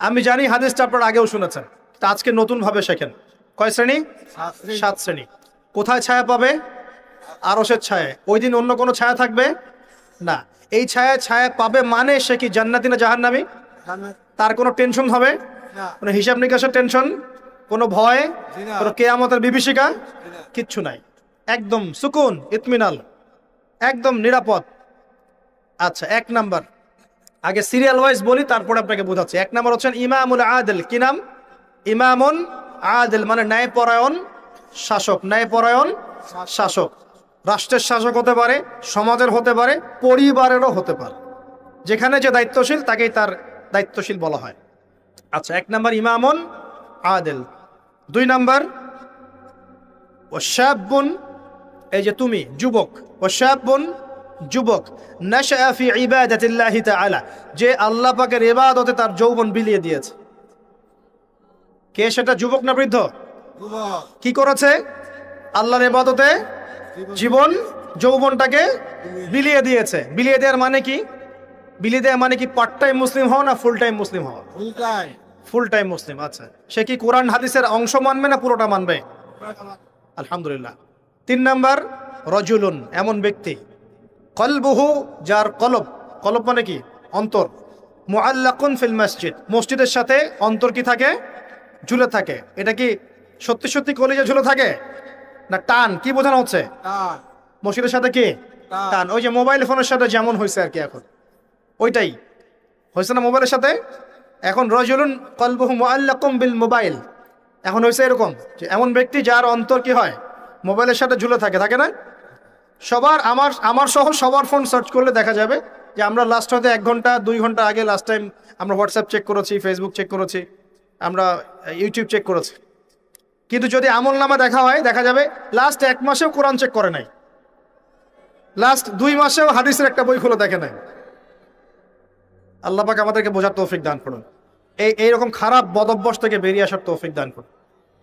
আমি জানি হাদিসটা আপনারা আগেও শুনেছেন, তা আজকে নতুন ভাবে শেখেন। কয় শ্রেণী? 7 শ্রেণী। কোথায় ছায়া পাবে? আরশের ছায়ায়। ওই দিন অন্য কোনো ছায়া থাকবে না। এই ছায়া ছায়া পাবে মানে সে কি জান্নাতি না জাহান্নামী? তার কোনো টেনশন হবে? কোনো হিসাব নিকাশের টেনশন, কোনো ভয়, কোনো কিয়ামতের বিভীষিকা কিচ্ছু নাই। একদম সুকুন, ইতমিনাল, একদম নিরাপদ। আচ্ছা, 1 নাম্বার, আগে সিরিয়াল ওয়াইজ বলি, তারপরে আপনাকে বোঝাচ্ছি। 1 নাম্বার হচ্ছেন ইমামুল আদিল। কি নাম? ইমামুন আদিল, মানে ন্যায়পরায়ণ শাসক। ন্যায়পরায়ণ শাসক রাষ্ট্রের শাসক হতে পারে, সমাজের হতে পারে, পরিবারেরও হতে পারে। যেখানে যে দায়িত্বশীল তাকেই তার দায়িত্বশীল বলা হয়। আচ্ছা, 1 নাম্বার ইমামুন আদিল। 2 নাম্বার ওয়াশাবুন, এই যে তুমি যুবক, ওয়াশাবুন যুবক, নাশআ ফি ইবাদাতিল্লাহি তাআলা, যে আল্লাহ পাকের ইবাদতে তার যৌবন বিলিয়ে দিয়েছে। কে সেটা, যুবক না বৃদ্ধ? কি করেছে? আল্লাহর ইবাদতে জীবন যৌবনটাকে বিলিয়ে দিয়েছে। বিলিয়ে দেওয়ার মানে কি? বিলিয়ে দেওয়া মানে কি পার্ট টাইম মুসলিম হওয়া না ফুল টাইম মুসলিম হওয়া? ফুল টাইম মুসলিম। আচ্ছা, সে কি কোরআন হাদিসের অংশ মানবে না পুরোটা মানবে? আলহামদুলিল্লাহ। 3 নাম্বার রজুলুন, এমন ব্যক্তি, কলবুহু, যার কলব, কলব মানে কি? অন্তর, মুআল্লাকুন ফিল মসজিদ, মসজিদের সাথে অন্তর কি থাকে? ঝুলে থাকে। এটা কি সত্যি সত্যি কলিজা ঝুলে থাকে না টান? কি বোঝানো হচ্ছে? মসজিদের সাথে কি টান? ওই যে মোবাইল ফোনের সাথে যেমন হয়েছে আর কি, এখন ওইটাই হয়েছে না মোবাইলের সাথে। এখন রজুলুন কলবুহু মুআল্লাকুম বিল মোবাইল, এখন হয়েছে এরকম যে এমন ব্যক্তি যার অন্তর কি হয়? মোবাইলের সাথে ঝুলে থাকে, থাকে না? সবার, আমার সহ সবার ফোন সার্চ করলে দেখা যাবে যে আমরা লাস্ট হয়তো 1 ঘন্টা 2 ঘন্টা আগে লাস্ট টাইম আমরা হোয়াটসঅ্যাপ চেক করেছি, ফেসবুক চেক করেছি, আমরা ইউটিউব চেক করেছি। কিন্তু যদি আমল নামা দেখা হয়, দেখা যাবে লাস্ট 1 মাসেও কোরআন চেক করে নাই, লাস্ট 2 মাসেও হাদিসের একটা বই খুলে দেখে নাই। আল্লাহ পাক আমাদেরকে বোঝার তৌফিক দান করুন, এইরকম খারাপ বদভ্যাস থেকে বেরিয়ে আসার তৌফিক দান করুন।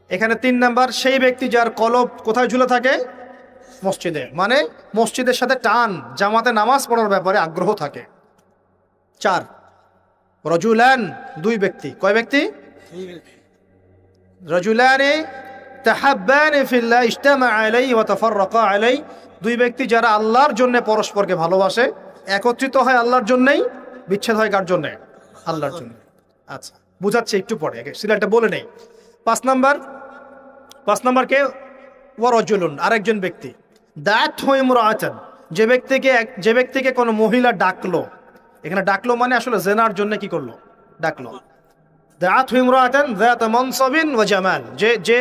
এখানে 3 নাম্বার, সেই ব্যক্তি যার কলব কোথায় ঝুলে থাকে? মসজিদে, মানে মসজিদের সাথে টান, জামাতে নামাজ পড়ার ব্যাপারে আগ্রহ থাকে। 4 রজুলান, 2 ব্যক্তি। কয় ব্যক্তি? রজুলানে তাহাব্বানে ফিল্লাহ ইজতামা আলাইহি ওয়া তাফাররাকা আলাইহি, 2 ব্যক্তি যারা আল্লাহর জন্য পরস্পরকে ভালোবাসে, একত্রিত হয় আল্লাহর জন্যই, বিচ্ছেদ হয় কার জন্য? আল্লাহর জন্য। আচ্ছা, বুঝাচ্ছি একটু পরে, সিরিয়ালটা বলে নেই। 5 নাম্বার কে? ওয়া রাজুলুন, আরেকজন ব্যক্তি, দাত ইমরাআতান, যে ব্যক্তিকে কোনো মহিলা ডাকলো। এখানে ডাকলো মানে আসলে জেনার জন্য কি করলো? ডাকলো। দাত ইমরাআতান যাত মানসাবিন ওয়া জামাল, যে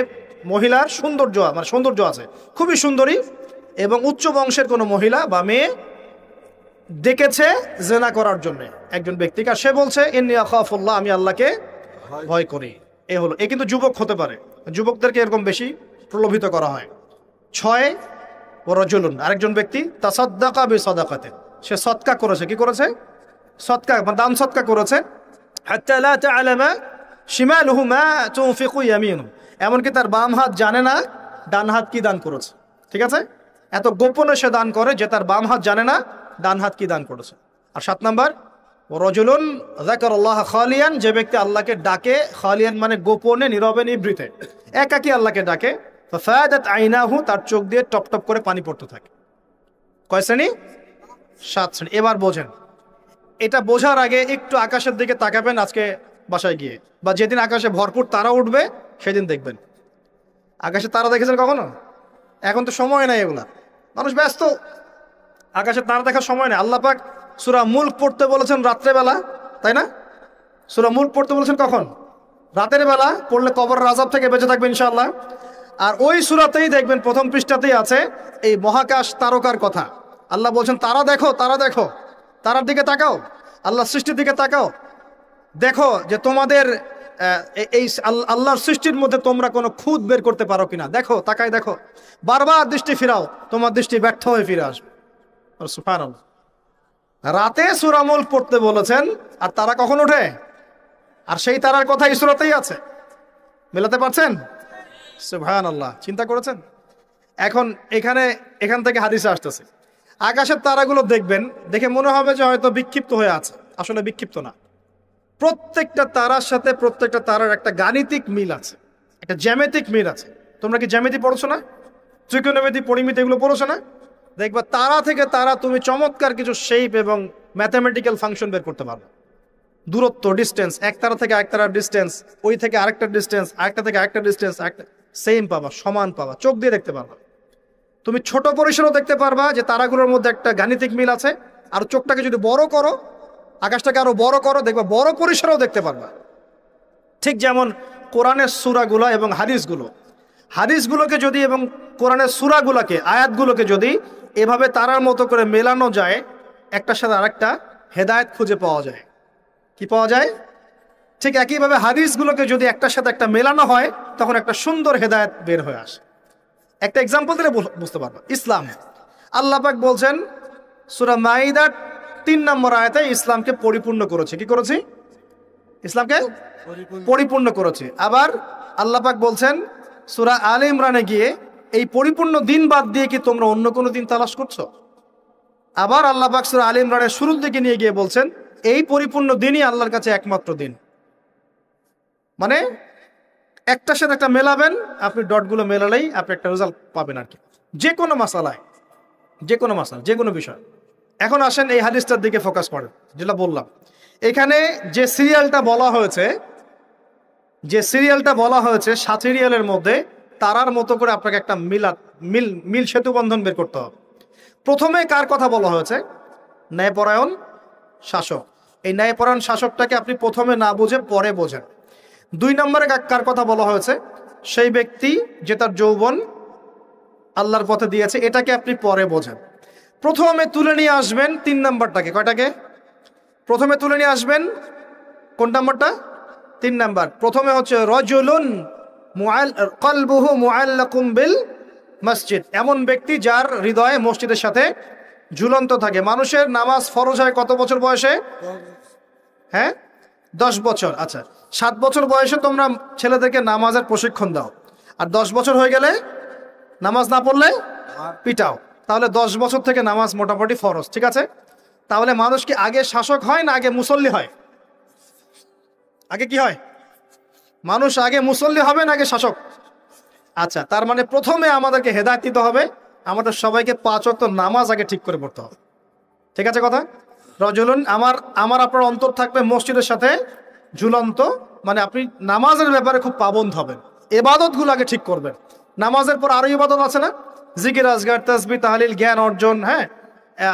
মহিলার সৌন্দর্য আছে, খুবই সুন্দরী এবং উচ্চ বংশের কোনো মহিলা বা মেয়ে ডেকেছে জেনা করার জন্য একজন ব্যক্তিকে, আর সে বলছে ইন্নী আখাফুল্লাহ, আমি আল্লাহকে ভয় করি। এ কিন্তু যুবক হতে পারে, যুবকদেরকে এরকম বেশি প্রলোভিত করা হয়। 6 রাজুলুন, আরেকজন ব্যক্তি, তাসাদ্দাকা বিসাদাকাতিন, সে সদকা করেছে। কি করেছে? সদকা, মানে দান সদকা করেছে। হাত্তা লা তা'লামা শিমালুহু মা তুনফিকু ইয়ামিনুহু, এমনকি তার বাম হাত জানে না ডান হাত কি দান করেছে। ঠিক আছে, এত গোপনে সে দান করে যে তার বাম হাত জানে না ডান হাত কি দান করেছে। আর 7 নাম্বার রাজুলুন যাকারাল্লাহ খালিয়ান, যে ব্যক্তি আল্লাহকে ডাকে, খালিয়ান মানে গোপনে, নীরবে, নিভৃতে, একাকী আল্লাহকে ডাকে। ফাদাত আইনাহু, তার চোখ দিয়ে টপ টপ করে পানি পড়তে থাকে। কয় শ্রেণী? 7 শ্রেণী। এবার বোঝেন, এটা বোঝার আগে একটু আকাশের দিকে তাকাবেন আজকে বাসায় গিয়ে, বা যেদিন আকাশে ভরপুর তারা উঠবে সেদিন দেখবেন। আকাশে তারা দেখেছেন কখনো? এখন তো সময় নাই, এগুলা মানুষ ব্যস্ত, আকাশে তারা দেখার সময় নেই। আল্লাহ পাক সূরা মুলক পড়তে বলেছেন রাত্রেবেলা, তাই না? সূরা মুলক পড়তে বলেছেন কখন? রাতের বেলা, পড়লে কবরের আযাব থেকে বেঁচে থাকবে ইনশাআল্লাহ। আর ওই সূরাতেই দেখবেন প্রথম পৃষ্ঠাতেই আছে এই মহাকাশ তারকার কথা। আল্লাহ বলছেন তারা দেখো, তারা দেখো, তারার দিকে তাকাও, আল্লাহ সৃষ্টির দিকে তাকাও, দেখো যে তোমাদের এই আল্লাহর সৃষ্টির মধ্যে তোমরা কোনো খুঁত বের করতে পারো কিনা, দেখো, তাকায় দেখো, বারবার দৃষ্টি ফিরাও, তোমার দৃষ্টি ব্যর্থ হয়ে ফিরে আসবে। সুবহানাল্লাহ। রাতে সূরা মুলক পড়তে বলেছেন, আর তারা কখন ওঠে? আর সেই তারার কথা এই সূরাতেই আছে। মেলাতে পারছেন? সুবহানাল্লাহ। চিন্তা করেছেন? এখন এখান থেকে হাদিসে আসতেছে, আকাশের তারাগুলো দেখবেন, দেখে মনে হবে যে হয়তো বিক্ষিপ্ত হয়ে আছে, আসলে বিক্ষিপ্ত না। প্রত্যেকটা তারার সাথে প্রত্যেকটা তারার একটা গাণিতিক মিল আছে, একটা জ্যামিতিক মিল আছে। তোমরা কি জ্যামিতি পড়ছো না? ত্রিকোণমিতি, পরিমিতি এগুলো পড়ছো না? দেখবা তারা থেকে তারা তুমি চমৎকার কিছু শেপ এবং ম্যাথামেটিক্যাল ফাংশন বের করতে পারবে। দূরত্ব, ডিস্টেন্স, এক তারা থেকে আরেক তারার ডিস্টেন্স, ওই থেকে আরেকটা ডিস্টেন্স, আরেকটা থেকে আরেকটা ডিস্টেন্স, সেম পাবা, সমান পাবা, চোখ দিয়ে দেখতে পারবা। তুমি ছোট পরিসরও দেখতে পারবা যে তারাগুলোর মধ্যে একটা গাণিতিক মিল আছে। আর চোখটাকে যদি বড় করো, আকাশটাকে আরো বড় করো, দেখবা বড় পরিসরেও দেখতে পারবা। ঠিক যেমন কোরআনের সূরাগুলো এবং হাদিসগুলোকে যদি এবং কোরআনের সূরাগুলোকে, আয়াতগুলোকে যদি এভাবে তারার মতো করে মেলানো যায়, একটার সাথে আরেকটা, হেদায়েত খুঁজে পাওয়া যায়। কি পাওয়া যায়? ঠিক একইভাবে হাদিসগুলোকে যদি একটার সাথে একটা মেলানো হয়, তখন একটা সুন্দর হেদায়েত বের হয়ে আসে। একটা এক্সাম্পল দিলে বুঝতে পারবো। ইসলাম, আল্লাহ পাক বলছেন সূরা মাইদার 3 নম্বর আয়াতে ইসলামকে পরিপূর্ণ করেছে। কি করেছি? ইসলামকে পরিপূর্ণ করেছে। আবার আল্লাহ পাক বলছেন সূরা আলে ইমরানে গিয়ে, এই পরিপূর্ণ দিন বাদ দিয়ে কি তোমরা অন্য কোনো দিন তালাশ করছো? আবার আল্লাহ পাক সূরা আলে ইমরানের শুরুর দিকে নিয়ে গিয়ে বলছেন এই পরিপূর্ণ দিনই আল্লাহর কাছে একমাত্র দিন। মানে একটার সাথে একটা মেলাবেন, আপনি ডটগুলো মেলালেই আপনি একটা রেজাল্ট পাবেন আর কি, যে কোনো মাসালায়, যে কোনো বিষয়। এখন আসেন এই হাদিসটার দিকে ফোকাস করেন, যেটা বললাম। এখানে যে সিরিয়ালটা বলা হয়েছে 7 সিরিয়ালের মধ্যে তারার মতো করে আপনাকে একটা মিল সেতু বন্ধন বের করতে হবে। প্রথমে কার কথা বলা হয়েছে? ন্যায়পরায়ণ শাসক। এই ন্যায়পরায়ণ শাসকটাকে আপনি প্রথমে না বুঝে পরে বোঝেন। 2 নম্বরে কার কথা বলা হয়েছে? সেই ব্যক্তি যে তার যৌবন আল্লাহর পথে দিয়েছে, এটাকে আপনি পরে বোঝেন। প্রথমে তুলে নিয়ে আসবেন 3 নম্বরটাকে। কয়টাকে? প্রথমে তুলে নিয়ে আসবেন কোন নাম্বারটা? 3 নাম্বার। প্রথমে হচ্ছে রাজুলুন কলবুহু মুআল্লাকুম বিল মসজিদ, এমন ব্যক্তি যার হৃদয় মসজিদের সাথে ঝুলন্ত থাকে। মানুষের নামাজ ফরজ হয় কত বছর বয়সে? হ্যাঁ, 10 বছর। আচ্ছা, 7 বছর বয়সে তোমরা ছেলেদেরকে নামাজের প্রশিক্ষণ দাও, আর 10 বছর হয়ে গেলে নামাজ না পড়লে পিটাও। তাহলে 10 বছর থেকে নামাজ মোটামুটি ফরজ। ঠিক আছে? তাহলে মানুষ কি আগে শাসক হয় না আগে মুসল্লি হয়? আগে কি হয়? মানুষ আগে মুসল্লি হবে না আগে শাসক? আচ্ছা, তার মানে প্রথমে আমাদেরকে হেদায়েত দিতে হবে, আমাদের সবাইকে 5 ওয়াক্ত নামাজ আগে ঠিক করে পড়তে হবে। ঠিক আছে কথা? রজুলুন, আমার আপনার অন্তর থাকবে মসজিদের সাথে ঝুলন্ত, মানে আপনি নামাজের ব্যাপারে খুব পাবন্ধ হবেন, ইবাদতগুলো আগে ঠিক করবেন। নামাজের পর আরো ইবাদত আছে না? জিকির, আজগার, তাসবিহ, তাহলিল, জ্ঞান অর্জন, হ্যাঁ,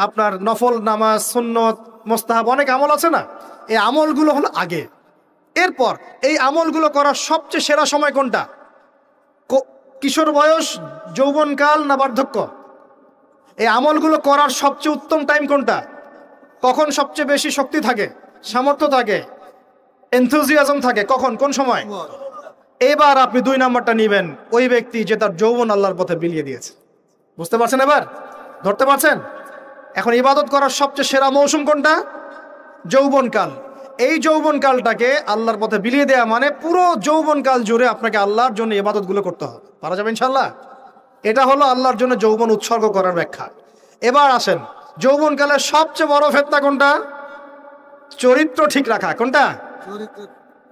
আপনার নফল নামাজ, সুন্নত, মুস্তাহাব, অনেক আমল আছে না? এই আমলগুলো হলো আগে। এরপর এই আমলগুলো করার সবচেয়ে সেরা সময় কোনটা? কিশোর বয়স, যৌবনকাল না বার্ধক্য? এই আমলগুলো করার সবচেয়ে উত্তম টাইম কোনটা? কখন সবচেয়ে বেশি শক্তি থাকে, সামর্থ্য থাকে, এনথুজিয়াজম থাকে? কখন, কোন সময়? এবার আপনি 2 নাম্বারটা নিবেন, ওই ব্যক্তি যে তার যৌবন আল্লাহর পথে বিলিয়ে দিয়েছে। বুঝতে পারছেন? এবার ধরতে পারছেন? এখন ইবাদত করার সবচেয়ে সেরা মৌসুম কোনটা? যৌবনকাল। এই যৌবনকালটাকে আল্লাহর পথে বিলিয়ে দেয়া মানে পুরো যৌবনকাল জুড়ে আপনাকে আল্লাহর জন্য ইবাদতগুলো করতে হবে। পারা যাবে ইনশাআল্লাহ? এটা হলো আল্লাহর জন্য যৌবন উৎসর্গ করার ব্যাখ্যা। এবার আসেন, যৌবনকালের সবচেয়ে বড় ফিতনা কোনটা? চরিত্র ঠিক রাখা। কোনটা?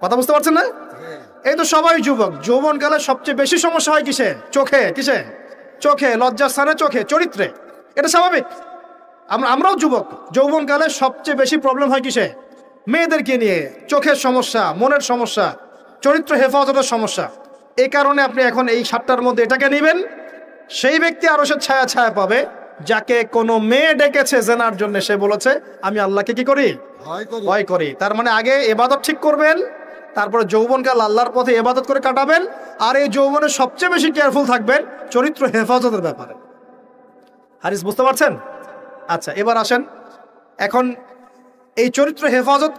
কথা বুঝতে পারছেন না? এই তো সবাই যুবক, যৌবনকালে সবচেয়ে বেশি সমস্যা হয় কিসে? কিসে? চোখে, লজ্জাস্থানে, চোখে, চরিত্রে। এটা স্বাভাবিক। আমরাও যুবক, যৌবনকালে সবচেয়ে বেশি প্রবলেম হয় কিসে? মেয়েদেরকে নিয়ে, চোখের সমস্যা, মনের সমস্যা, চরিত্র হেফাজতের সমস্যা। এই কারণে আপনি এখন এই 7টার মধ্যে এটাকে নেবেন। সেই ব্যক্তি আরশের ছায়া পাবে যাকে কোনো মেয়ে ডেকেছে জেনার জন্য, সে বলেছে আমি আল্লাহকে কি করি? ভয় করি। তার মানে আগে ইবাদত ঠিক করবেন, তারপরে যৌবনকাল আল্লাহর পথে ইবাদত করে কাটাবেন, আর এই যৌবনে সবচেয়ে বেশি কেয়ারফুল থাকবেন চরিত্র হেফাজতের ব্যাপারে। হাদিস বুঝতে পারছেন? আচ্ছা, এবার আসেন, এখন এই চরিত্র হেফাজত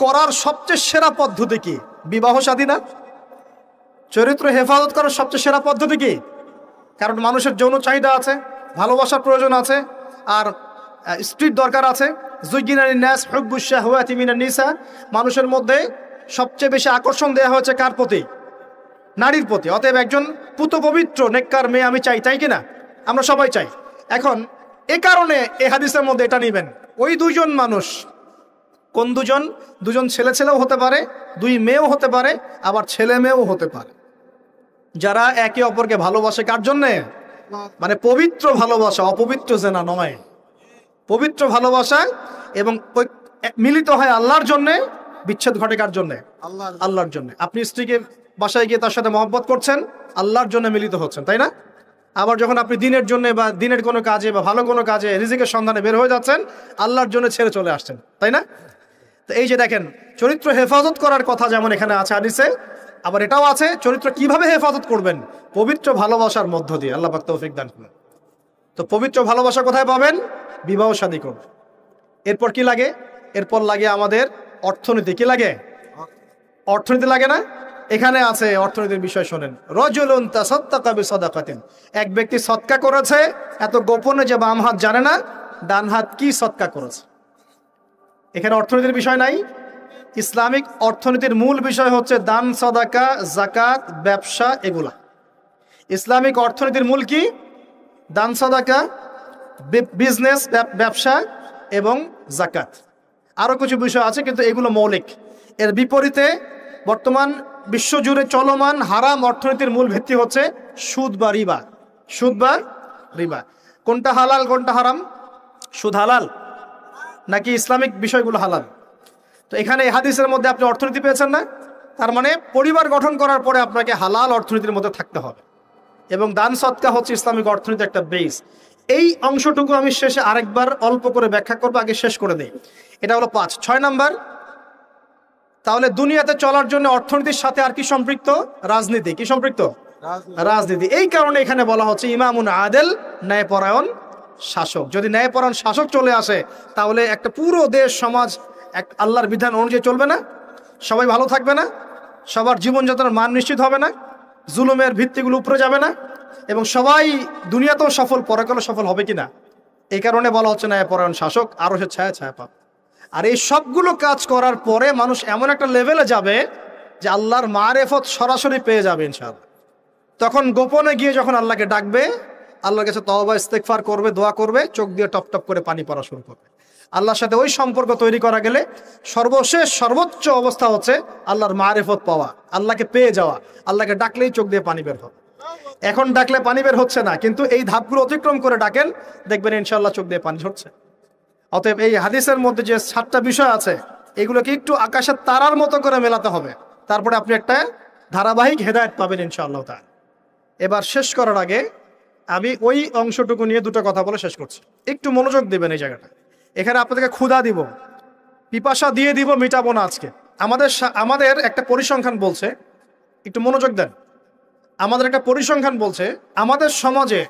করার সবচেয়ে সেরা পদ্ধতি কি? বিবাহ শাদী না? চরিত্র হেফাজত করার সবচেয়ে সেরা পদ্ধতি কি? কারণ মানুষের যৌন চাহিদা আছে, ভালোবাসার প্রয়োজন আছে, আর স্ত্রীর দরকার আছে। যুগিনানিন নাস হুব্বুশ শাহওয়াতি মিনান নিসা, মানুষের মধ্যে সবচেয়ে বেশি আকর্ষণ দেয়া হয়েছে কার প্রতি? নারীর প্রতি। অতএব একজন পুত পবিত্র নেককার মেয়ে আমি চাই, তাই কিনা? আমরা সবাই চাই। এখন এ কারণে এই হাদিসের মধ্যে এটা নিবেন, ওই 2 জন মানুষ কোন দুজন? দুজন ছেলে ছেলেও হতে পারে, দুই মেয়েও হতে পারে, আবার ছেলে মেয়েও হতে পারে, যারা একে অপরকে ভালোবাসে। কার জন্যে? মানে পবিত্র ভালোবাসা, অপবিত্র জেনা নয়, পবিত্র ভালোবাসা, এবং মিলিত হয় আল্লাহর জন্যে। বিচ্ছেদ ঘটে কার জন্যে? আল্লাহর জন্যে। আপনি স্ত্রীকে বাসায় গিয়ে তার সাথে মহব্বত করছেন, আল্লাহর জন্য মিলিত হচ্ছেন, তাই না? আবার যখন আপনি দিনের জন্য বা দিনের কোনো কাজে বা ভালো কোনো কাজে রিজিকের সন্ধানে বের হয়ে যাচ্ছেন, আল্লাহর জন্য ছেড়ে চলে আসছেন, তাই না? তো এই যে দেখেন, চরিত্র হেফাজত করার কথা যেমন এখানে আছে হাদিসে, আবার এটাও আছে চরিত্র কিভাবে হেফাজত করবেন, পবিত্র ভালোবাসার মধ্য দিয়ে। আল্লাহ পাক তৌফিক দান করুন। তো পবিত্র ভালোবাসা কোথায় পাবেন? বিবাহ শাদী করবেন। এরপর কি লাগে? এরপর লাগে আমাদের অর্থনীতি। কি লাগে? অর্থনীতি লাগে না? এখানে আছে অর্থনীতির বিষয়। শোনেন, রাজুলুন তাসাদ্দাকা বিসাদাকাতিন, এক ব্যক্তি সদকা করেছে, এত গোপনে যে বাম হাত জানে না ডান হাত কি সদকা করেছে। এখানে অর্থনীতির বিষয় নাই। ইসলামিক অর্থনীতির মূল বিষয় হচ্ছে দান, সাদাকা, যাকাত, ব্যবসা, এগুলা। ইসলামিক অর্থনীতির মূল কি? দান, সাদাকা, বিজনেস, ব্যবসা এবং যাকাত। আরো কিছু বিষয় আছে কিন্তু এগুলো মৌলিক। এর বিপরীতে বর্তমান বিশ্বজুড়ে চলমান হারাম অর্থনীতির মূল ভিত্তি হচ্ছে সুদ বা রিবা। সুদ বা রিবা। কোনটা হালাল কোনটা হারাম? সুদ হালাল নাকি ইসলামিক বিষয়গুলো হালাল? তো এখানে এই হাদিসের মধ্যে আপনি অর্থনীতি পেয়েছেন না? তার মানে পরিবার গঠন করার পরে আপনাকে হালাল অর্থনীতির মধ্যে থাকতে হবে, এবং দান সদকা হচ্ছে ইসলামিক অর্থনীতির একটা বেস। এই অংশটুকু আমি শেষে আরেকবার অল্প করে ব্যাখ্যা করবো, আগে শেষ করে দেই। এটা হলো 5। 6 নাম্বার, তাহলে দুনিয়াতে চলার জন্য অর্থনীতির সাথে আর কি সম্পৃক্ত? রাজনীতি। কি সম্পৃক্ত? রাজনীতি। এই কারণে এখানে বলা হচ্ছে ইমামুন আদেল, ন্যায়পরায়ণ শাসক। যদি ন্যায়পরায়ণ শাসক চলে আসে, তাহলে একটা পুরো দেশ সমাজ এক আল্লাহর বিধান অনুযায়ী চলবে না? সবাই ভালো থাকবে না? সবার জীবনযাত্রার মান নিশ্চিত হবে না? জুলুমের ভিত্তিগুলো উপরে যাবে না? এবং সবাই দুনিয়াতেও সফল, পরকালে সফল হবে কিনা? এই কারণে বলা হচ্ছে ন্যায়পরায়ণ শাসক, আরো সে ছায়া ছায়া পাবে। আর এই সবগুলো কাজ করার পরে মানুষ এমন একটা লেভেলে যাবে যে আল্লাহর মারেফত সরাসরি পেয়ে যাবে ইনশাআল্লাহ। তখন গোপনে গিয়ে যখন আল্লাহকে ডাকবে, আল্লাহর কাছে তওবা ইস্তেগফার করবে, দোয়া করবে, চোখ দিয়ে টপ টপ করে পানি পড়া শুরু করবে। আল্লাহর সাথে ওই সম্পর্ক তৈরি করা গেলে সর্বশেষ সর্বোচ্চ অবস্থা হচ্ছে আল্লাহর মারেফত পাওয়া, আল্লাহকে পেয়ে যাওয়া। আল্লাহকে ডাকলেই চোখ দিয়ে পানি বের হবে। এখন ডাকলে পানি বের হচ্ছে না, কিন্তু এই ধাপগুলো অতিক্রম করে ডাকেন, দেখবেন ইনশাআল্লাহ চোখ দিয়ে পানি ঝরছে। অতএব এই হাদিসের মধ্যে যে 7টা বিষয় আছে, এগুলোকে একটু আকাশের তারার মতো করে মেলাতে হবে, তারপরে আপনি একটা ধারাবাহিক হেদায়েত পাবেন ইনশাআল্লাহ তাআলা। এবার শেষ করার আগে আমি ওই অংশটুকু নিয়ে দুটো কথা বলে শেষ করছি। একটু মনোযোগ দিবেন এই জায়গাটা। এখানে আপনাদেরকে ক্ষুধা দিব, পিপাসা দিয়ে দিব, মিটাবো না আজকে। আমাদের একটা পরিসংখ্যান বলছে, একটু মনোযোগ দেন। আমাদের একটা পরিসংখ্যান বলছে আমাদের সমাজে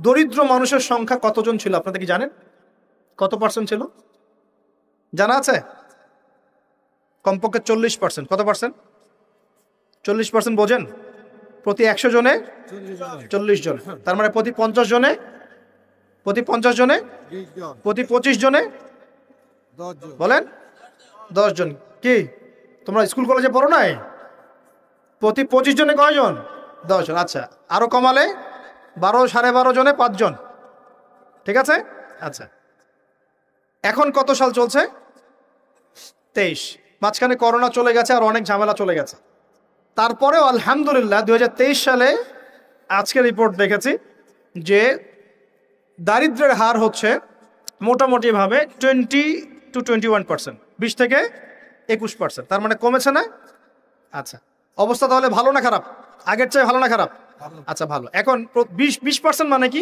দরিদ্র মানুষের সংখ্যা কতজন ছিল আপনাদের কি জানেন? কত পার্সেন্ট ছিল জানা আছে? কমপক্ষে 40%। কত পার্সেন্ট? 40% বোঝেন? প্রতি 100 জনে 40 জন, তার মানে প্রতি 50 জনে, প্রতি 50 জনে, প্রতি 25 জনে বলেন 10 জন। কি তোমরা স্কুল কলেজে পড়ো নাই? প্রতি 25 জনে কয়জন? 10 জন। আচ্ছা, আরো কমালে 12, 12.5 জনে 5 জন। ঠিক আছে? আচ্ছা, এখন কত সাল চলছে? 23। মাঝখানে করোনা চলে গেছে আর অনেক ঝামেলা চলে গেছে। তারপরেও আলহামদুলিল্লাহ 2023 সালে আজকে রিপোর্ট দেখেছি যে দারিদ্র্যের হার হচ্ছে মোটামুটি ভাবে 20 to 21%, 20 থেকে 21%। তার মানে কমেছে না? আচ্ছা, অবস্থা তাহলে ভালো না খারাপ? আগের চেয়ে ভালো না খারাপ? আচ্ছা, ভালো। এখন 20% মানে কি?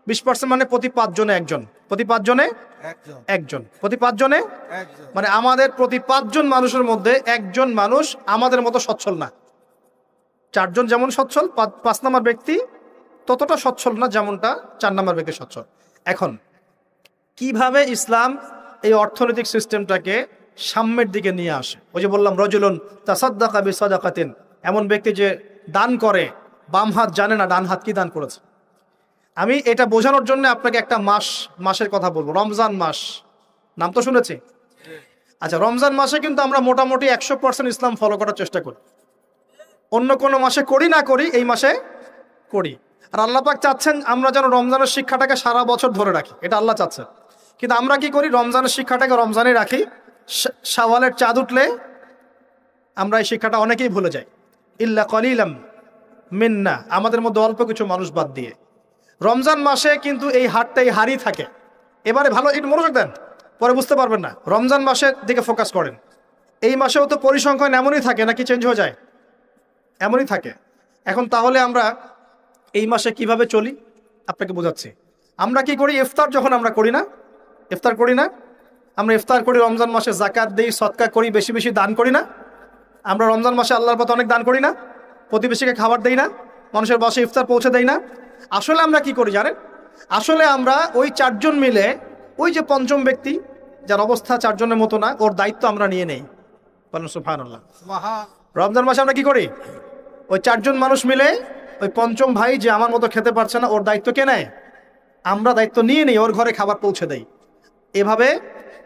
20% মানে প্রতি 5 জনে একজন, প্রতি 5 জনে একজন, প্রতি 5 জনে মানে আমাদের প্রতি 5 জন মানুষের মধ্যে একজন মানুষ আমাদের মতো সচ্ছল না। 4 জন যেমন সচ্ছল, 5 নম্বর ব্যক্তি ততটা সচ্ছল না যেমনটা 4 নম্বর ব্যক্তি সচ্ছল। এখন কিভাবে ইসলাম এই অর্থনৈতিক সিস্টেমটাকে সাম্যের দিকে নিয়ে আসে? ওই যে বললাম রাজুলুন তাসাদ্দাকা বিসাদাকাতিন, এমন ব্যক্তি যে দান করে, বাম হাত জানে না ডান হাত কি দান করেছে। আমি এটা বোঝানোর জন্য আপনাকে একটা মাসের কথা বলবো। রমজান মাস, নাম তো শুনেছি। আচ্ছা, রমজান মাসে কিন্তু আমরা মোটামুটি 100% ইসলাম ফলো করার চেষ্টা করি। অন্য কোনো মাসে করি না করি, এই মাসে করি। আর আল্লাহ পাক চাচ্ছেন আমরা যেন রমজানের শিক্ষাটাকে সারা বছর ধরে রাখি, এটা আল্লাহ চাচ্ছেন। কিন্তু আমরা কি করি? রমজানের শিক্ষাটাকে রমজানে রাখি, শাওয়ালের চাঁদ উঠলে আমরা এই শিক্ষাটা অনেকেই ভুলে যাই। ইল্লা কলিলাম মিন্না, আমাদের মধ্যে অল্প কিছু মানুষ বাদ দিয়ে। রমজান মাসে কিন্তু এই হারটাই হারই থাকে। এবারে ভালো একটু মনোযোগ দেন, পরে বুঝতে পারবেন না। রমজান মাসের দিকে ফোকাস করেন। এই মাসেও তো পরিসংখ্যান এমনই থাকে নাকি চেঞ্জ হয়ে যায়? এমনই থাকে। এখন তাহলে আমরা এই মাসে কিভাবে চলি আপনাকে বোঝাচ্ছি। আমরা কি করি? ইফতার যখন আমরা করি না, ইফতার করি না, আমরা ইফতার করি রমজান মাসে, যাকাত দেই, সদকা করি, বেশি বেশি দান করি না? আমরা রমজান মাসে আল্লাহর পথে অনেক দান করি না? প্রতিবেশীকে খাবার দেই না? মানুষের বাসায় ইফতার পৌঁছে দেই না? আসলে আমরা কি করি জানেন? আসলে আমরা ওই 4 জন মিলে, ওই যে পঞ্চম ব্যক্তি যার অবস্থা 4 জনের মতো না, ওর দায়িত্ব আমরা নিয়ে নেই। বলেন সুবহানাল্লাহ। রমজান মাসে আমরা কি করি? ওই 4 জন মানুষ মিলে ওই পঞ্চম ভাই যে আমার মতো খেতে পারছে না, ওর দায়িত্ব কে নেয়? আমরা দায়িত্ব নিয়ে নেই, ওর ঘরে খাবার পৌঁছে দেই। এভাবে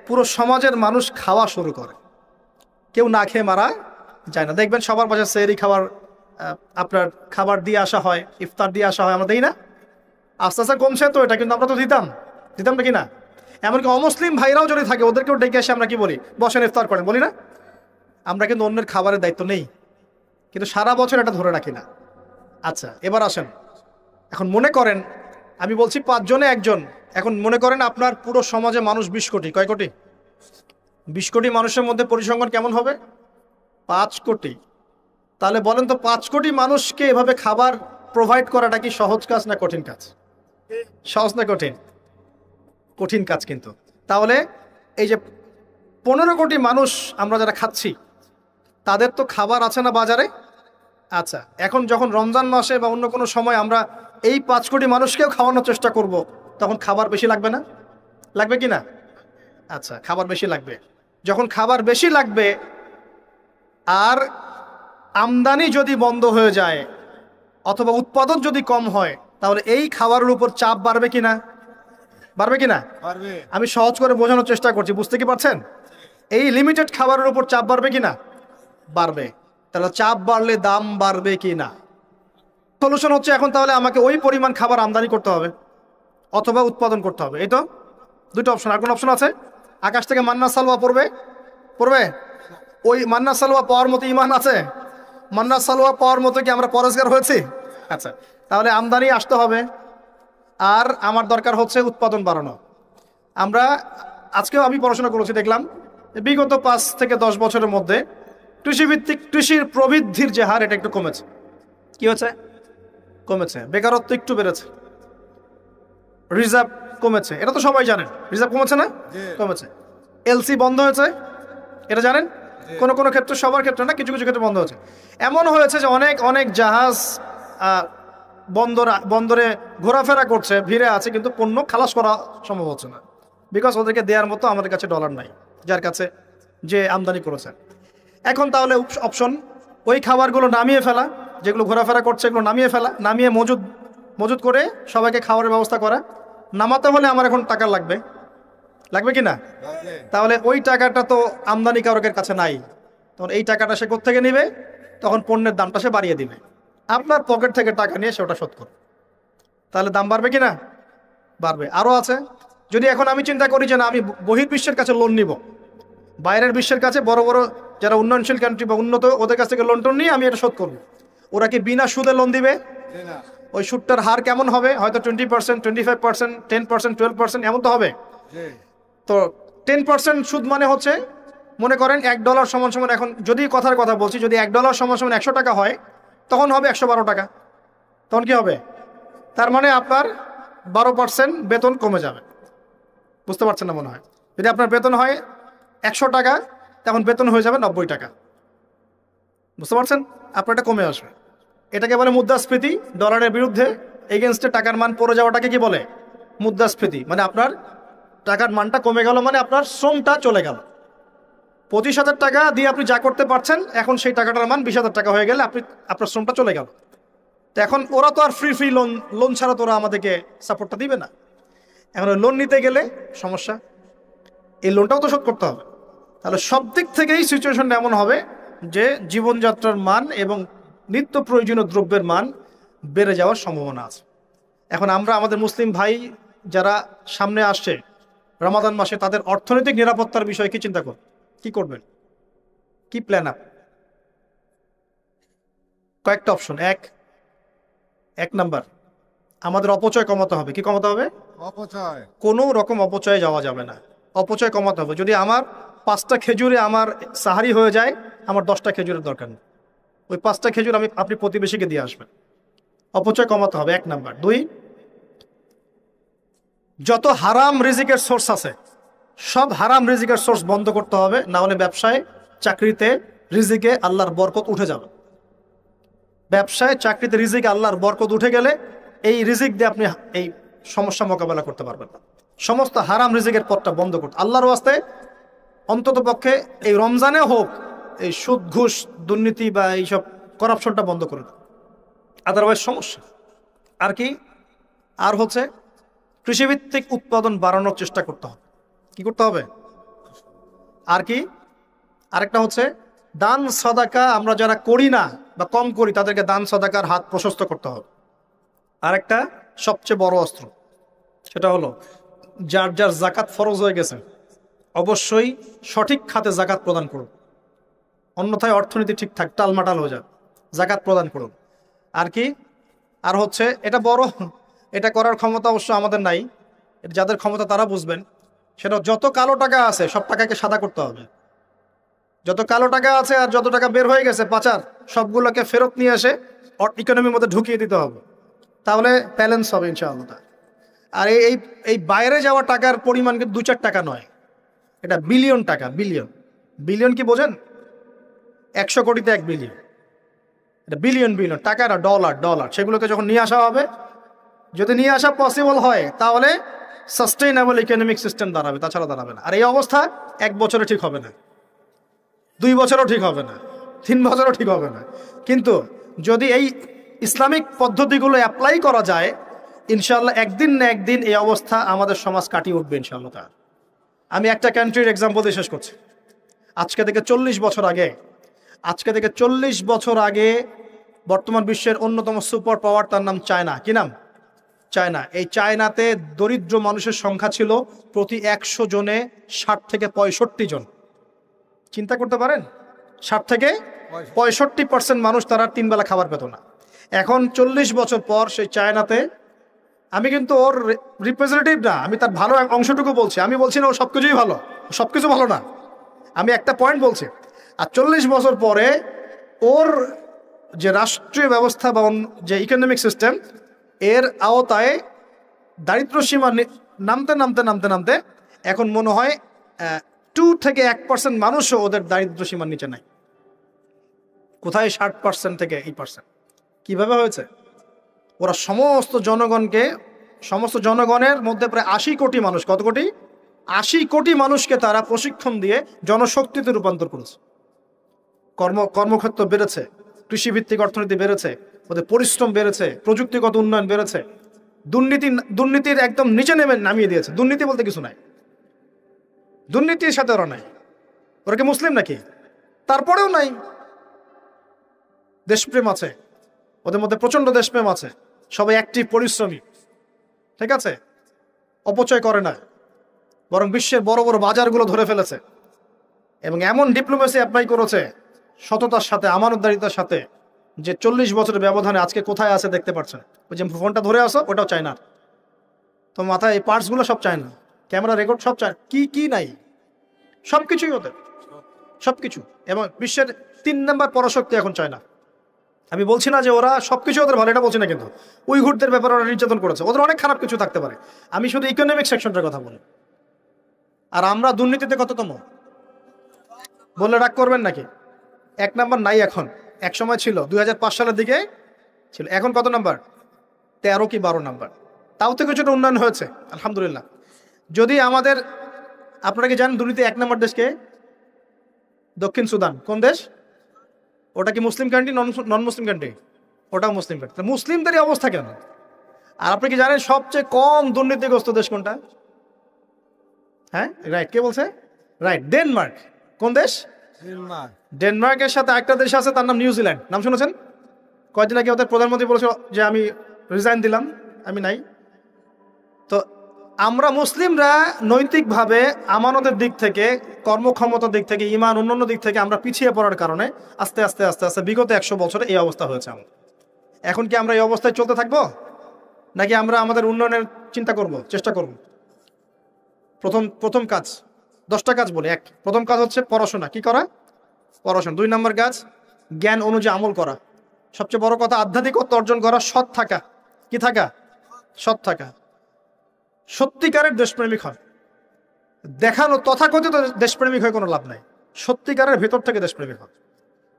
পুরো সমাজের মানুষ খাওয়া শুরু করে, কেউ না খেয়ে মারা যায় না। দেখবেন সবার বাসায় সেহরি খাবার, আপনার খাবার দিয়ে আসা হয়, ইফতার দিয়ে আসা হয়, আমরা দিই না? আস্তে আস্তে কমছে তো এটা, কিন্তু আমরা তো দিতাম নাকি না? এমনকি অমুসলিম ভাইরাও যদি থাকে ওদেরকেও ডেকে এসে আমরা কি বলি? বসেন ইফতার করেন, বলি না? আমরা কিন্তু অন্যের খাবারের দায়িত্ব নেই, কিন্তু সারা বছর এটা ধরে রাখি না। আচ্ছা, এবার আসেন। এখন মনে করেন, আমি বলছি 5 জনে 1 জন। এখন মনে করেন আপনার পুরো সমাজে মানুষ 20 কোটি। কয় কোটি? 20 কোটি মানুষের মধ্যে পরিসংখ্যান কেমন হবে? 5 কোটি। তাহলে বলেন তো 5 কোটি মানুষকে এভাবে খাবার প্রোভাইড করাটা কি সহজ কাজ না কঠিন কাজ? সহজ না কঠিন? কঠিন কাজ। কিন্তু তাহলে এই যে 15 কোটি মানুষ আমরা যারা খাচ্ছি, তাদের তো খাবার আছে না বাজারে? আচ্ছা, এখন যখন রমজান মাসে বা অন্য কোনো সময় আমরা এই 5 কোটি মানুষকেও খাওয়ানোর চেষ্টা করব, তখন খাবার বেশি লাগবে না? লাগবে কি না? আচ্ছা, খাবার বেশি লাগবে। যখন খাবার বেশি লাগবে আর আমদানি যদি বন্ধ হয়ে যায় অথবা উৎপাদন যদি কম হয়, তাহলে এই খাবারের উপর চাপ বাড়বে কিনা? বাড়বে কিনা? আমি সহজ করে বোঝানোর চেষ্টা করছি, বুঝতে কি পারছেন? এই লিমিটেড খাবারের উপর চাপ বাড়বে কিনা? বাড়বে। তাহলে চাপ বাড়লে দাম বাড়বে কিনা? সলিউশন হচ্ছে এখন তাহলে আমাকে ওই পরিমাণ খাবার আমদানি করতে হবে অথবা উৎপাদন করতে হবে। এই তো দুটো অপশন। আর কোন অপশন আছে? আকাশ থেকে মান্না সালওয়া পড়বে? ওই মান্না সালওয়া পাওয়ার মতো ইমান আছে? মান্না সালওয়া পাওয়ার মতো কি আমরা পরেজগার হয়েছি? আচ্ছা, তাহলে আমদানি আসতে হবে, আর আমার দরকার হচ্ছে উৎপাদন বাড়ানো। আমরা আজকেও আমি পড়াশোনা করেছি, দেখলাম বিগত 5 থেকে 10 বছরের মধ্যে কৃষিভিত্তিক কৃষির প্রবৃদ্ধির যে হার, এটা একটু কমেছে। কি হচ্ছে? কমেছে। বেকারত্ব একটু বেড়েছে, রিজার্ভ কমেছে, এটা তো সবাই জানেন। রিজার্ভ কমেছে না? কমেছে। এলসি বন্ধ হয়েছে, এটা জানেন? কোনো কোনো ক্ষেত্রে, সবার ক্ষেত্রে না, কিছু কিছু ক্ষেত্রে বন্ধ হয়েছে। এমন হয়েছে যে অনেক অনেক জাহাজ বন্দরে ঘোরাফেরা করছে, ভিড়ে আছে, কিন্তু পণ্য খালাস করা সম্ভব হচ্ছে না, বিকজ ওদেরকে দেওয়ার মতো আমাদের কাছে ডলার নাই, যার কাছে যে আমদানি করেছে। এখন তাহলে অপশন ওই খাবারগুলো নামিয়ে ফেলা, যেগুলো ঘোরাফেরা করছে এগুলো নামিয়ে ফেলা, নামিয়ে মজুদ করে সবাইকে খাবারের ব্যবস্থা করা। নামাতে হলে আমার এখন টাকা লাগবে কি না? তাহলে ওই টাকাটা তো আমদানিকারকের কাছে নাই, তখন এই টাকাটা সে কোত্থেকে নেবে? তখন পণ্যের দামটা সে বাড়িয়ে দিবে, আপনার পকেট থেকে টাকা নিয়ে সে ওটা শোধ করবে। তাহলে দাম বাড়বে কি না? বাড়বে। আরও আছে, যদি এখন আমি চিন্তা করি যে না, আমি বহির্বিশ্বের কাছে লোন নিব, বাইরের বিশ্বের কাছে বড় বড় যারা উন্নয়নশীল কান্ট্রি বা উন্নত, ওদের কাছ থেকে লোন টোন নিয়ে আমি এটা শোধ করব, ওরা কি বিনা সুদে লোন দিবে? ওই সুদটার হার কেমন হবে? হয়তো 20%, 25%, 10%, 12% এমন তো হবে। তো 10% সুদ মানে হচ্ছে, মনে করেন $1 সমান সমান, এখন যদি কথার কথা বলছি, যদি $1 সমান সমান 100 টাকা হয়, তখন হবে 112 টাকা। তখন কি হবে? তার মানে আপনার 12% বেতন কমে যাবে। বুঝতে পারছেন না মনে হয়? যদি আপনার বেতন হয় 100 টাকা, তখন বেতন হয়ে যাবে 90 টাকা। বুঝতে পারছেন? আপনার এটা কমে আসবে। এটাকে বলে মুদ্রাস্ফীতি। ডলারের বিরুদ্ধে এগেনস্টে টাকার মান পড়ে যাওয়াটাকে কি বলে? মুদ্রাস্ফীতি। মানে আপনার টাকার মানটা কমে গেল, মানে আপনার শ্রমটা চলে গেল। 25,000 টাকা দিয়ে আপনি যা করতে পারছেন, এখন সেই টাকাটার মান 20,000 টাকা হয়ে গেলে আপনার শ্রমটা চলে গেল। তো এখন ওরা তো আর ফ্রি লোন ছাড়া তো ওরা আমাদেরকে সাপোর্টটা দিবে না। এখন লোন নিতে গেলে সমস্যা, এই লোনটাও তো শোধ করতে হবে। তাহলে সব দিক থেকেই সিচুয়েশনটা এমন হবে যে জীবনযাত্রার মান এবং নিত্য প্রয়োজনীয় দ্রব্যের মান বেড়ে যাওয়ার সম্ভাবনা আছে। এখন আমরা আমাদের মুসলিম ভাই যারা সামনে আসছে রমাদান মাসে, তাদের অর্থনৈতিক নিরাপত্তার বিষয়ে কি চিন্তা করি? কি করবেন? কি প্ল্যান আপ? কয়েকটা অপশন। এক নাম্বার, আমাদের অপচয় কমাতে হবে। কি কমাতে হবে? অপচয়। কোনো রকম অপচয়ে যাওয়া যাবে না, অপচয় কমাতে হবে। যদি আমার 5টা খেজুরে আমার সাহারি হয়ে যায়, আমার 10টা খেজুরের দরকার নেই। ওই 5টা খেজুর আপনি প্রতিবেশীকে দিয়ে আসবেন। অপচয় কমাতে হবে, 1 নাম্বার। 2, যত হারাম রিজিকের সোর্স আছে সব হারাম রিজিকের সোর্স বন্ধ করতে হবে, না হলে ব্যবসায়, চাকরিতে, রিজিকে আল্লাহর বরকত উঠে যাবে। ব্যবসায়, চাকরিতে, রিজিকে আল্লাহর বরকত উঠে গেলে এই রিজিক দিয়ে আপনি এই সমস্যা মোকাবেলা করতে পারবেন না। সমস্ত হারাম রিজিকের পথটা বন্ধ করতে আল্লাহর ওয়াস্তে অন্তত পক্ষে এই রমজানে হোক এই সুদ, ঘুষ, দুর্নীতি বা এইসব করাপশনটা বন্ধ করে দেন, আদারওয়াইজ সমস্যা। আর কি? আর হচ্ছে কৃষিভিত্তিক উৎপাদন বাড়ানোর চেষ্টা করতে হবে। কি করতে হবে? আর কি? আরেকটা হচ্ছে দান সদাকা আমরা যারা করি না বা কম করি তাদেরকে দান সদাকার হাত প্রশস্ত করতে হবে। আরেকটা সবচেয়ে বড় অস্ত্র, সেটা হলো যার যার জাকাত ফরজ হয়ে গেছে অবশ্যই সঠিক খাতে জাকাত প্রদান করুন, অন্যথায় অর্থনীতি ঠিকঠাক টালমাটাল হয়ে যাবে। জাকাত প্রদান করুন। আর কি? আর হচ্ছে এটা বড়, এটা করার ক্ষমতা অবশ্য আমাদের নাই, যাদের ক্ষমতা তারা বুঝবেন। সেটা যত কালো টাকা আছে সব টাকাকে সাদা করতে হবে। যত কালো টাকা আছে আর যত টাকা বের হয়ে গেছে পাচার, সবগুলোকে ফেরত নিয়ে এসে ইকোনমির মধ্যে ঢুকিয়ে দিতে হবে, তাহলে ব্যালেন্স হবে ইনশাআল্লাহ। আর এই এই বাইরে যাওয়া টাকার পরিমাণ কিন্তু 2-4 টাকা নয়, এটা বিলিয়ন টাকা। বিলিয়ন, বিলিয়ন কি বোঝেন? 100 কোটিতে 1 বিলিয়ন, এটা বিলিয়ন বিলিয়ন টাকা না, ডলার ডলার। সেগুলোকে যখন নিয়ে আসা হবে, যদি নিয়ে আসা পসিবল হয় তাহলে সাস্টেইনেবল ইকোনমিক সিস্টেম দাঁড়াবে, তাছাড়া দাঁড়াবে না। আর এই অবস্থা 1 বছরে ঠিক হবে না, 2 বছরও ঠিক হবে না, 3 বছরও ঠিক হবে না। কিন্তু যদি এই ইসলামিক পদ্ধতিগুলো অ্যাপ্লাই করা যায়, ইনশাআল্লাহ একদিন না একদিন এই অবস্থা আমাদের সমাজ কাটিয়ে উঠবে ইনশাআল্লাহ। আমি একটা কান্ট্রির এক্সাম্পল দিয়ে শেষ করছি। আজকে থেকে 40 বছর আগে বর্তমান বিশ্বের অন্যতম সুপার পাওয়ার, তার নাম চায়না। কি নাম? চায়না। এই চায়নাতে দরিদ্র মানুষের সংখ্যা ছিল প্রতি 100 জনে 60 থেকে 65 জন। চিন্তা করতে পারেন, 60 থেকে 65% মানুষ তারা 3 বেলা খাবার পেত না। এখন 40 বছর পর সেই চায়নাতে, আমি কিন্তু ওর রিপ্রেজেন্টেটিভ না, আমি তার ভালো অংশটুকু বলছি। আমি বলছি না ও সবকিছুই ভালো, সবকিছু ভালো না, আমি একটা পয়েন্ট বলছি। আর 40 বছর পরে ওর যে রাষ্ট্রীয় ব্যবস্থা বা যে ইকোনমিক সিস্টেম, এর আওতায় দারিদ্র সীমা নামতে নামতে নামতে নামতে এখন মনে হয় 2 থেকে 1% মানুষও ওদের দারিদ্র সীমার নিচে নাই। কোথায় 60% থেকে 8%? কিভাবে হয়েছে? ওরা সমস্ত জনগণের মধ্যে প্রায় 80 কোটি মানুষ, কত কোটি? 80 কোটি মানুষকে তারা প্রশিক্ষণ দিয়ে জনশক্তিতে রূপান্তর করেছে। কর্মক্ষেত্র বেড়েছে, কৃষিভিত্তিক অর্থনীতি বেড়েছে, ওদের পরিশ্রম বেড়েছে, প্রযুক্তিগত উন্নয়ন বেড়েছে। দুর্নীতির একদম নিচে নামিয়ে দিয়েছে। দুর্নীতি বলতে কিছু নাই, দুর্নীতির সাথে ওরা নাই। ওরা কি মুসলিম নাকি? তারপরেও নাই। দেশপ্রেম আছে ওদের মধ্যে, প্রচন্ড দেশপ্রেম আছে। সবাই অ্যাক্টিভ, পরিশ্রমী, ঠিক আছে? অপচয় করে না, বরং বিশ্বের বড় বড় বাজারগুলো ধরে ফেলেছে এবং এমন ডিপ্লোমেসি অ্যাপ্লাই করেছে সততার সাথে, আমানতদারিতার সাথে, যে 40 বছরের ব্যবধানে আজকে কোথায় আছে দেখতে পাচ্ছেন। ওই যে ফোনটা ধরে আসো, ওটাও চায়নার। তো মাথায় এই পার্টসগুলো সব চায়না, ক্যামেরা রেকর্ড সব চায়। কি নাই, সবকিছুই ওদের, সবকিছু। এবং বিশ্বের 3 নম্বর পরাশক্তি এখন চায়না। আমি বলছি না যে ওরা সবকিছু ওদের ভালো, এটা বলছি না, কিন্তু উইঘুরদের ব্যাপারে ওরা নির্যাতন করেছে, ওদের অনেক খারাপ কিছু থাকতে পারে। আমি শুধু ইকোনমিক সেকশনটার কথা বলি। আর আমরা দুর্নীতিতে কততম বললে রাগ করবেন নাকি? 1 নাম্বার নাই এখন, এক সময় ছিল 2005 সালের দিকে ছিল। এখন কত নাম্বার? 13 কি 12 নাম্বার। তাও তো কিছুটা উন্নয়ন হয়েছে আলহামদুলিল্লাহ। যদি আমাদের, আপনারা কি জানেন দুর্নীতি 1 নাম্বার দেশকে? দক্ষিণ সুদান। কোন দেশ ওটা? কি মুসলিম কান্ট্রি, নন মুসলিম কান্ট্রি? ওটাও মুসলিম কান্ট্রি। মুসলিমদেরই অবস্থা কেন? আর আপনি কি জানেন সবচেয়ে কম দুর্নীতিগ্রস্ত দেশ কোনটা? হ্যাঁ রাইট, কে বলছে? Right, Denmark. কোন দেশ? ডেনমার্কের সাথে একটা দেশ আছে, তার নাম নিউজিল্যান্ড। নাম শুনেছেন? কয়েকদিন আগে ওদের প্রধানমন্ত্রী বলেছিল যে আমি রিজাইন দিলাম, আমি নাই। তো আমরা মুসলিমরা নৈতিকভাবে আমানতের দিক থেকে, কর্মক্ষমতার দিক থেকে, ঈমান অন্যান্য দিক থেকে আমরা পিছিয়ে পড়ার কারণে আস্তে আস্তে আস্তে আস্তে বিগত 100 বছরে এই অবস্থা হয়েছে আমাদের। এখন কি আমরা এই অবস্থায় চলতে থাকবো, নাকি আমরা আমাদের উন্নয়নের চিন্তা করব, চেষ্টা করব? প্রথম কাজ, 10টা কাজ বলি। প্রথম কাজ হচ্ছে পড়াশোনা। কি করা? পড়াশোনা। 2 নম্বর কাজ জ্ঞান অনুযায়ী আমল করা। সবচেয়ে বড় কথা আধ্যাত্মিকত্ব অর্জন করা, সৎ থাকা। কি থাকা? সৎ থাকা। সত্যিকারের দেশপ্রেমিক হন। দেখানো তথাকথিত দেশপ্রেমিক হয়ে কোনো লাভ নাই। সত্যিকারের ভেতর থেকে দেশপ্রেমিক হন।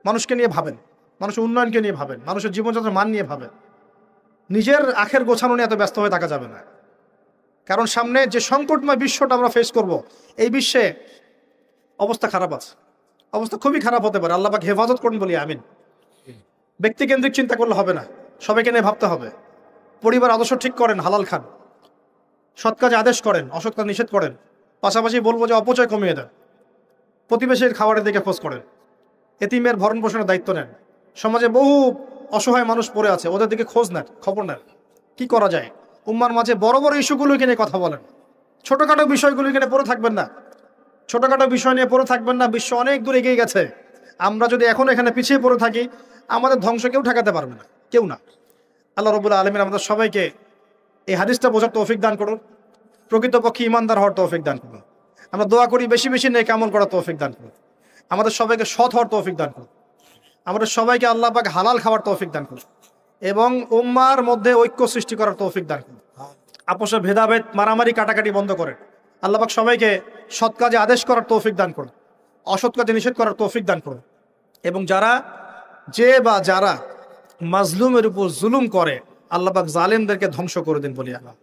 মানুষকে নিয়ে ভাবেন, মানুষের উন্নয়নকে নিয়ে ভাবেন, মানুষের জীবনযাত্রার মান নিয়ে ভাবেন। নিজের আখের গোছানো নিয়ে এত ব্যস্ত হয়ে থাকা যাবে না। কারণ সামনে যে সংকটময় বিশ্বটা আমরা ফেস করব, এই বিশ্বে অবস্থা খারাপ আছে, অবস্থা খুবই খারাপ হতে পারে। আল্লাহ পাক হেফাজত করুন বলি আমিন। ব্যক্তিকেন্দ্রিক চিন্তা করলে হবে না, সবাইকে নিয়ে ভাবতে হবে। পরিবার আদর্শ ঠিক করেন, হালাল খান, সৎ কাজে আদেশ করেন, অসৎ কাজ নিষেধ করেন। পাশাপাশি বলবো যে অপচয় কমিয়ে দেন, প্রতিবেশীর খাবারের দিকে খোঁজ করেন, এতিমের ভরণ পোষণের দায়িত্ব নেন। সমাজে বহু অসহায় মানুষ পড়ে আছে, ওদের দিকে খোঁজ নেন, খবর নেন। কি করা যায়? উম্মার মাঝে বড় বড় ইস্যুগুলোকে নিয়ে কথা বলেন, ছোটখাটো বিষয়গুলোকে নিয়ে পড়ে থাকবেন না। ছোটখাটো বিষয় নিয়ে পড়ে থাকবেন না। বিশ্ব অনেক দূর এগিয়ে গেছে। আমরা যদি এখন এখানে পিছিয়ে পড়ে থাকি, আমাদের ধ্বংস কেউ ঠেকাতে পারবে না, কেউ না। আল্লাহ রাব্বুল আলামিন আমাদের সবাইকে এই হাদিসটা বোঝার তৌফিক দান করুন, প্রকৃতপক্ষে ইমানদার হওয়ার তৌফিক দান করুন। আমরা দোয়া করি বেশি বেশি নেক আমল করার তৌফিক দান করুন। আমাদের সবাইকে সৎ হওয়ার তৌফিক দান করুন। আমাদের সবাইকে আল্লাহ পাক হালাল খাওয়ার তৌফিক দান করুন এবং উম্মার মধ্যে ঐক্য সৃষ্টি করার তৌফিক দান করুন। আপোষে ভেদাভেদ, মারামারি, কাটাকাটি বন্ধ করেন। আল্লাহ পাক সবাইকে সৎ কাজে আদেশ করার তৌফিক দান করুন, অসৎ কাজে নিষেধ করার তৌফিক দান করুন। এবং যারা মাজলুমের উপর জুলুম করে, আল্লাহ পাক জালেমদেরকে ধ্বংস করে দিন বলি আল্লাহ।